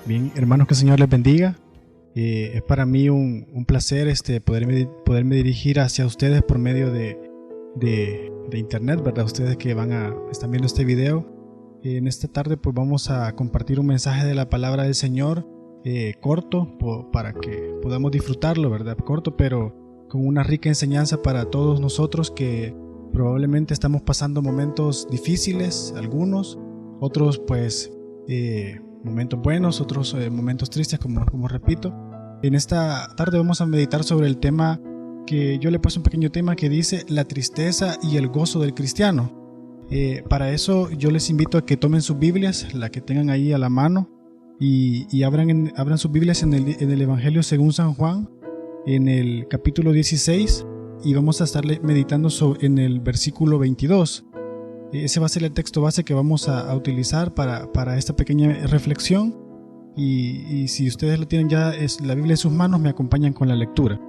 Bien, hermanos, que el Señor les bendiga. Es para mí un placer poderme dirigir hacia ustedes por medio de internet, ¿verdad? Ustedes que están viendo este video. En esta tarde pues vamos a compartir un mensaje de la palabra del Señor, corto, para que podamos disfrutarlo, ¿verdad? Corto, pero con una rica enseñanza para todos nosotros que probablemente estamos pasando momentos difíciles, algunos, otros pues momentos buenos, otros momentos tristes, como repito. En esta tarde vamos a meditar sobre el tema que yo le he puesto un pequeño tema que dice la tristeza y el gozo del cristiano. Para eso yo les invito a que tomen sus Biblias, la que tengan ahí a la mano, y abran sus Biblias en el Evangelio según San Juan, en el capítulo 16, y vamos a estar meditando en el versículo 22. Ese va a ser el texto base que vamos a utilizar para esta pequeña reflexión, y si ustedes lo tienen ya la Biblia en sus manos, me acompañan con la lectura.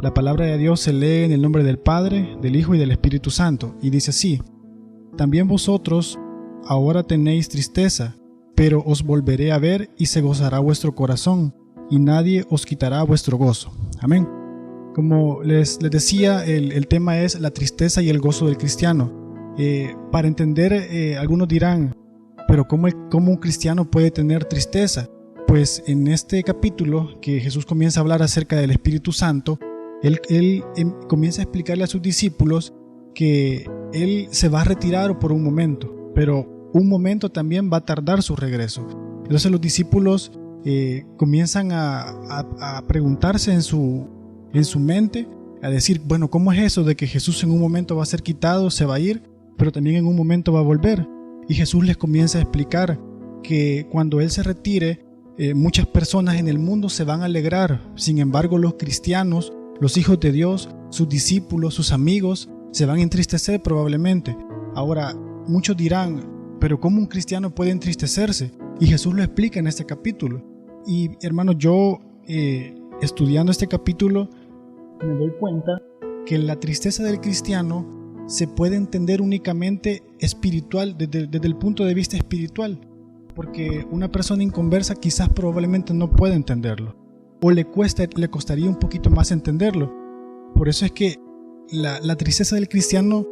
La palabra de Dios se lee en el nombre del Padre, del Hijo y del Espíritu Santo, y dice así: También vosotros ahora tenéis tristeza, pero os volveré a ver y se gozará vuestro corazón, y nadie os quitará vuestro gozo. Amén. Como les decía, el tema es la tristeza y el gozo del cristiano. Para entender, algunos dirán, pero ¿cómo un cristiano puede tener tristeza? Pues en este capítulo que Jesús comienza a hablar acerca del Espíritu Santo, él comienza a explicarle a sus discípulos que Él se va a retirar por un momento, pero un momento también va a tardar su regreso. Entonces los discípulos comienzan a preguntarse en su mente, a decir, bueno, ¿cómo es eso de que Jesús en un momento va a ser quitado, se va a ir, pero también en un momento va a volver? Y Jesús les comienza a explicar que cuando Él se retire, muchas personas en el mundo se van a alegrar. Sin embargo, los cristianos, los hijos de Dios, sus discípulos, sus amigos, se van a entristecer probablemente. Ahora, muchos dirán, pero ¿cómo un cristiano puede entristecerse? Y Jesús lo explica en este capítulo. Y hermanos, yo estudiando este capítulo me doy cuenta que la tristeza del cristiano se puede entender únicamente espiritual, desde el punto de vista espiritual, porque una persona inconversa quizás probablemente no pueda entenderlo, o le costaría un poquito más entenderlo. Por eso es que la tristeza del cristiano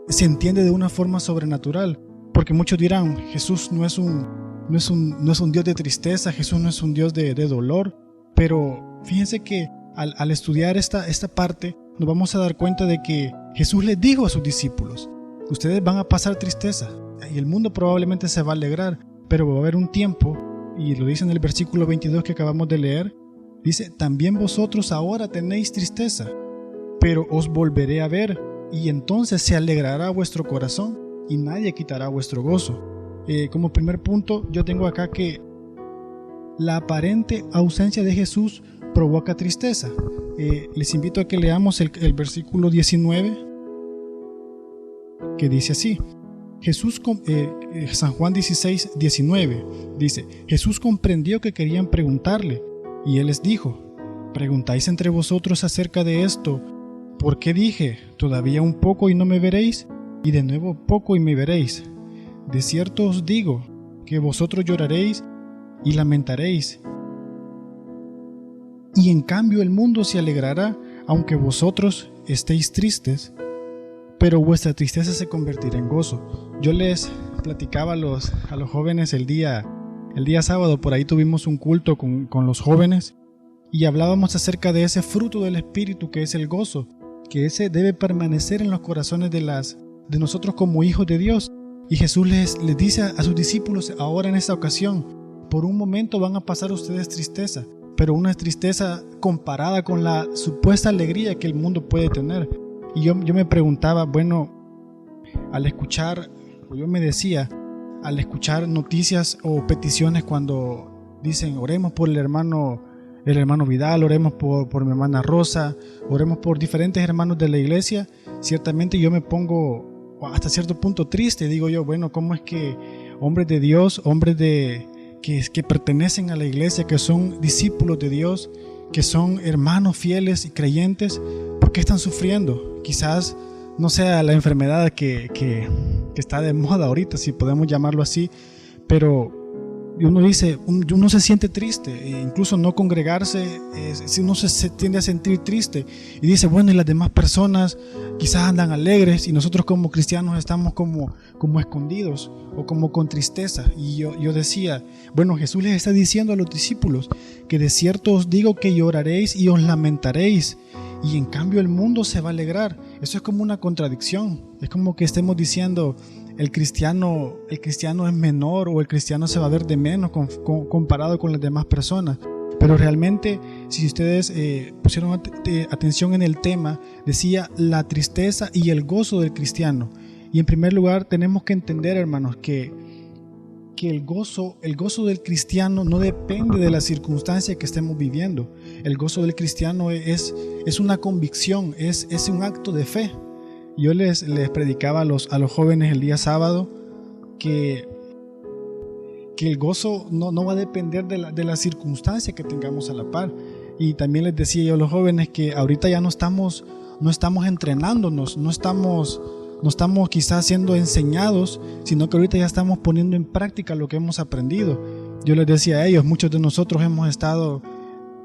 se entiende de una forma sobrenatural, porque muchos dirán, Jesús no es un Dios de tristeza, Jesús no es un Dios de dolor, pero fíjense que al estudiar esta parte nos vamos a dar cuenta de que Jesús les dijo a sus discípulos, ustedes van a pasar tristeza y el mundo probablemente se va a alegrar, pero va a haber un tiempo, y lo dice en el versículo 22 que acabamos de leer, dice, también vosotros ahora tenéis tristeza, pero os volveré a ver, y entonces se alegrará vuestro corazón, y nadie quitará vuestro gozo. Como primer punto, yo tengo acá que la aparente ausencia de Jesús provoca tristeza. Les invito a que leamos el versículo 19, que dice así. San Juan 16, 19 dice, Jesús comprendió que querían preguntarle, y Él les dijo, ¿preguntáis entre vosotros acerca de esto? ¿Por qué dije, todavía un poco y no me veréis? Y de nuevo poco y me veréis. De cierto os digo, que vosotros lloraréis y lamentaréis, y en cambio el mundo se alegrará, aunque vosotros estéis tristes, pero vuestra tristeza se convertirá en gozo. Yo les platicaba a los jóvenes el día sábado, por ahí tuvimos un culto con los jóvenes, y hablábamos acerca de ese fruto del Espíritu que es el gozo, que ese debe permanecer en los corazones de nosotros como hijos de Dios. Y Jesús les dice a sus discípulos ahora en esta ocasión, por un momento van a pasar ustedes tristeza, pero una tristeza comparada con la supuesta alegría que el mundo puede tener. Y yo me preguntaba, bueno, al escuchar noticias o peticiones cuando dicen, oremos por el hermano Vidal, oremos por mi hermana Rosa, oremos por diferentes hermanos de la iglesia, ciertamente yo me pongo hasta cierto punto triste. Digo yo, bueno, ¿cómo es que hombres de Dios, que pertenecen a la iglesia, que son discípulos de Dios, que son hermanos fieles y creyentes, ¿por qué están sufriendo? Quizás no sea la enfermedad que está de moda ahorita, si podemos llamarlo así, pero y uno dice, uno se siente triste, incluso no congregarse, uno se tiende a sentir triste y dice, bueno, y las demás personas quizás andan alegres y nosotros como cristianos estamos como escondidos o como con tristeza. Y yo decía, bueno, Jesús les está diciendo a los discípulos que de cierto os digo que lloraréis y os lamentaréis, y en cambio el mundo se va a alegrar. Eso es como una contradicción, es como que estemos diciendo, el cristiano es menor, o el cristiano se va a ver de menos comparado con las demás personas. Pero realmente, si ustedes pusieron atención en el tema, decía la tristeza y el gozo del cristiano. Y en primer lugar tenemos que entender, hermanos, que el gozo del cristiano no depende de la circunstancia que estemos viviendo. El gozo del cristiano es una convicción, es un acto de fe. Yo les predicaba a los jóvenes el día sábado que el gozo no va a depender de la circunstancia que tengamos a la par. Y también les decía yo a los jóvenes que ahorita ya no estamos entrenándonos, no estamos quizás siendo enseñados, sino que ahorita ya estamos poniendo en práctica lo que hemos aprendido. Yo les decía a ellos, muchos de nosotros hemos estado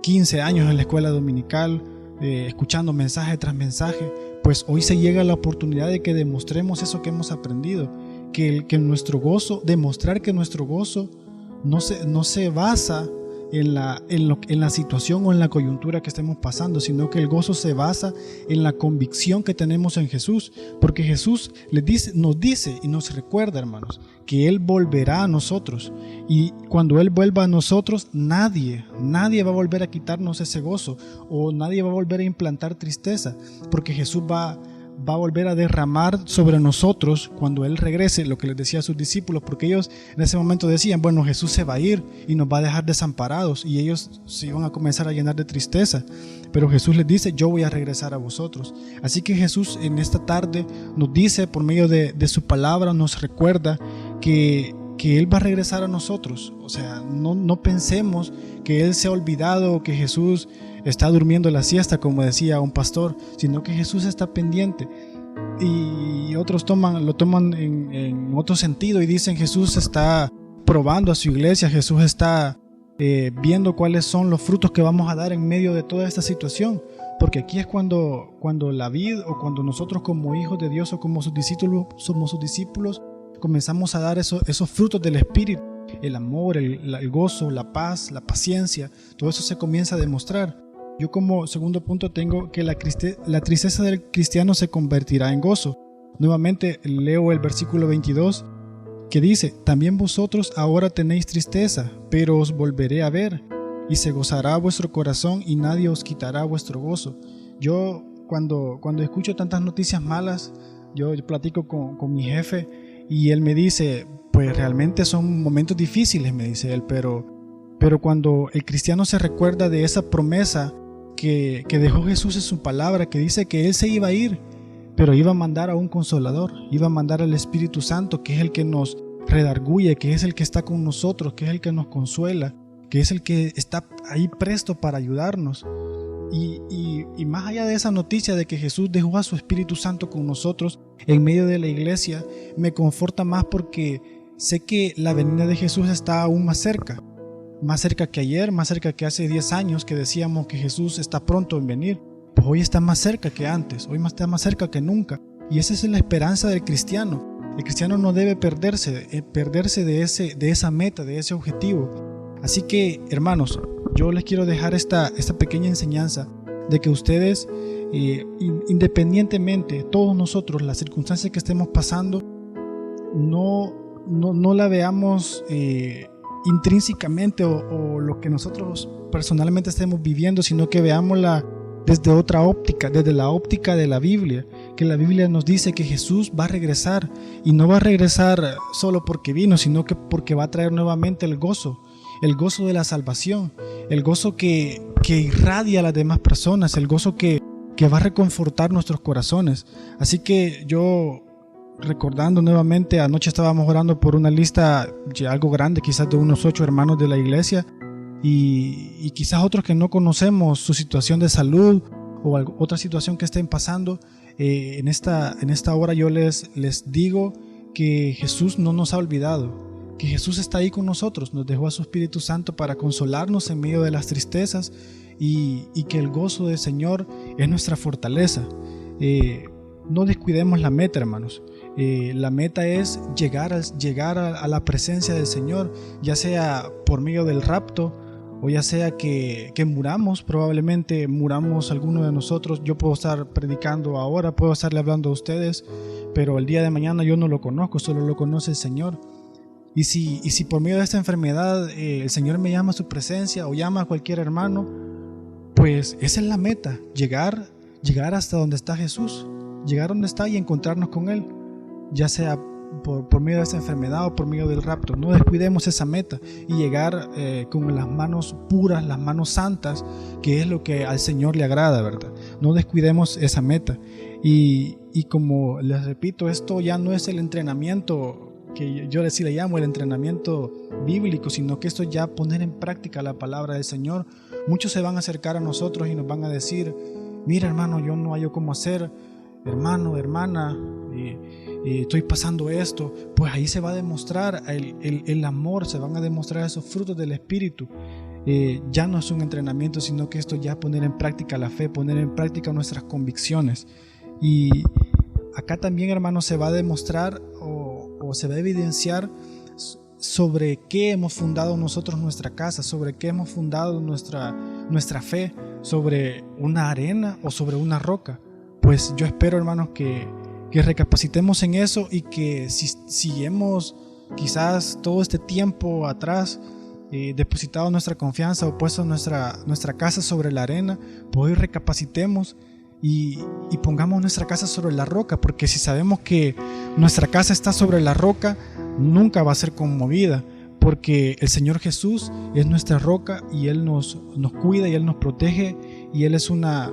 15 años en la escuela dominical, escuchando mensaje tras mensaje. Pues hoy se llega la oportunidad de que demostremos eso que hemos aprendido, que nuestro gozo, demostrar que nuestro gozo no se basa en la situación o en la coyuntura que estemos pasando, sino que el gozo se basa en la convicción que tenemos en Jesús, porque Jesús nos dice y nos recuerda, hermanos, que Él volverá a nosotros, y cuando Él vuelva a nosotros, nadie va a volver a quitarnos ese gozo, o nadie va a volver a implantar tristeza, porque Jesús va a volver a derramar sobre nosotros cuando Él regrese, lo que les decía a sus discípulos, porque ellos en ese momento decían, bueno, Jesús se va a ir y nos va a dejar desamparados, y ellos se iban a comenzar a llenar de tristeza, pero Jesús les dice, yo voy a regresar a vosotros. Así que Jesús en esta tarde nos dice, por medio de su palabra, nos recuerda que Él va a regresar a nosotros. O sea, no pensemos que Él se ha olvidado, que Jesús está durmiendo la siesta, como decía un pastor, sino que Jesús está pendiente. Y otros lo toman en otro sentido y dicen, Jesús está probando a su iglesia, Jesús está viendo cuáles son los frutos que vamos a dar en medio de toda esta situación. Porque aquí es cuando la vida, o cuando nosotros como hijos de Dios o como sus discípulos, comenzamos a dar esos frutos del Espíritu, el amor, el gozo, la paz, la paciencia, todo eso se comienza a demostrar. Yo como segundo punto tengo que la tristeza del cristiano se convertirá en gozo. Nuevamente leo el versículo 22 que dice, también vosotros ahora tenéis tristeza, pero os volveré a ver, y se gozará vuestro corazón y nadie os quitará vuestro gozo. Yo cuando escucho tantas noticias malas, yo platico con mi jefe y él me dice, pues realmente son momentos difíciles, me dice él, pero cuando el cristiano se recuerda de esa promesa que dejó Jesús en su palabra, que dice que Él se iba a ir, pero iba a mandar a un consolador, iba a mandar al Espíritu Santo, que es el que nos redarguye, que es el que está con nosotros, que es el que nos consuela, que es el que está ahí presto para ayudarnos. Y más allá de esa noticia de que Jesús dejó a su Espíritu Santo con nosotros en medio de la iglesia, me conforta más porque sé que la venida de Jesús está aún más cerca que ayer, más cerca que hace 10 años que decíamos que Jesús está pronto en venir. Pues hoy está más cerca que antes, hoy está más cerca que nunca, y esa es la esperanza del cristiano. El cristiano no debe perderse de esa meta, de ese objetivo. Así que, hermanos, yo les quiero dejar esta pequeña enseñanza de que ustedes, independientemente, todos nosotros, las circunstancias que estemos pasando, no la veamos intrínsecamente o lo que nosotros personalmente estemos viviendo, sino que veámosla desde otra óptica, desde la óptica de la Biblia, que la Biblia nos dice que Jesús va a regresar, y no va a regresar solo porque vino, sino que porque va a traer nuevamente el gozo de la salvación, el gozo que irradia a las demás personas, el gozo que va a reconfortar nuestros corazones. Así que yo, recordando nuevamente, anoche estábamos orando por una lista ya algo grande, quizás de unos 8 hermanos de la iglesia, y quizás otros que no conocemos su situación de salud o otra situación que estén pasando. En esta hora yo les digo que Jesús no nos ha olvidado, que Jesús está ahí con nosotros, nos dejó a su Espíritu Santo para consolarnos en medio de las tristezas y que el gozo del Señor es nuestra fortaleza. No descuidemos la meta, hermanos. La meta es llegar a la presencia del Señor, ya sea por medio del rapto o ya sea que muramos. Probablemente muramos alguno de nosotros. Yo puedo estar predicando ahora, puedo estarle hablando a ustedes, pero el día de mañana yo no lo conozco, solo lo conoce el Señor. Y si por medio de esta enfermedad el Señor me llama a su presencia o llama a cualquier hermano, pues esa es la meta, llegar hasta donde está Jesús, llegar donde está y encontrarnos con Él, ya sea por medio de esta enfermedad o por medio del rapto. No descuidemos esa meta y llegar con las manos puras, las manos santas, que es lo que al Señor le agrada, ¿verdad? No descuidemos esa meta. Y como les repito, esto ya no es el entrenamiento que yo le llamo el entrenamiento bíblico, sino que esto es ya poner en práctica la palabra del Señor. Muchos se van a acercar a nosotros y nos van a decir: mira, hermano, yo no hallo cómo hacer, hermano, hermana, estoy pasando esto. Pues ahí se va a demostrar el amor, se van a demostrar esos frutos del Espíritu. Ya no es un entrenamiento, sino que esto ya poner en práctica la fe, poner en práctica nuestras convicciones. Y acá también, hermanos, se va a demostrar o se va a evidenciar sobre qué hemos fundado nosotros nuestra casa, sobre qué hemos fundado nuestra fe, sobre una arena o sobre una roca. Pues yo espero, hermanos, que recapacitemos en eso y que si hemos quizás todo este tiempo atrás depositado nuestra confianza o puesto nuestra casa sobre la arena, pues hoy recapacitemos y pongamos nuestra casa sobre la roca, porque si sabemos que nuestra casa está sobre la roca, nunca va a ser conmovida, porque el Señor Jesús es nuestra roca y Él nos cuida y Él nos protege, y Él es una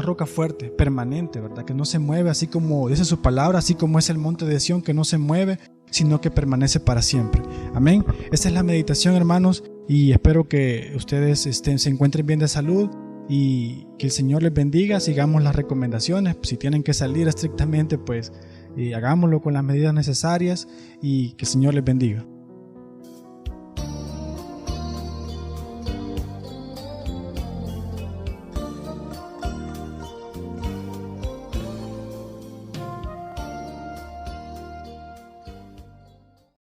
roca fuerte, permanente, ¿verdad? Que no se mueve, así como dice su palabra, así como es el monte de Sión, que no se mueve, sino que permanece para siempre. Amén. Esta es la meditación, hermanos, y espero que ustedes se encuentren bien de salud y que el Señor les bendiga. Sigamos las recomendaciones. Si tienen que salir estrictamente, pues hagámoslo con las medidas necesarias, y que el Señor les bendiga.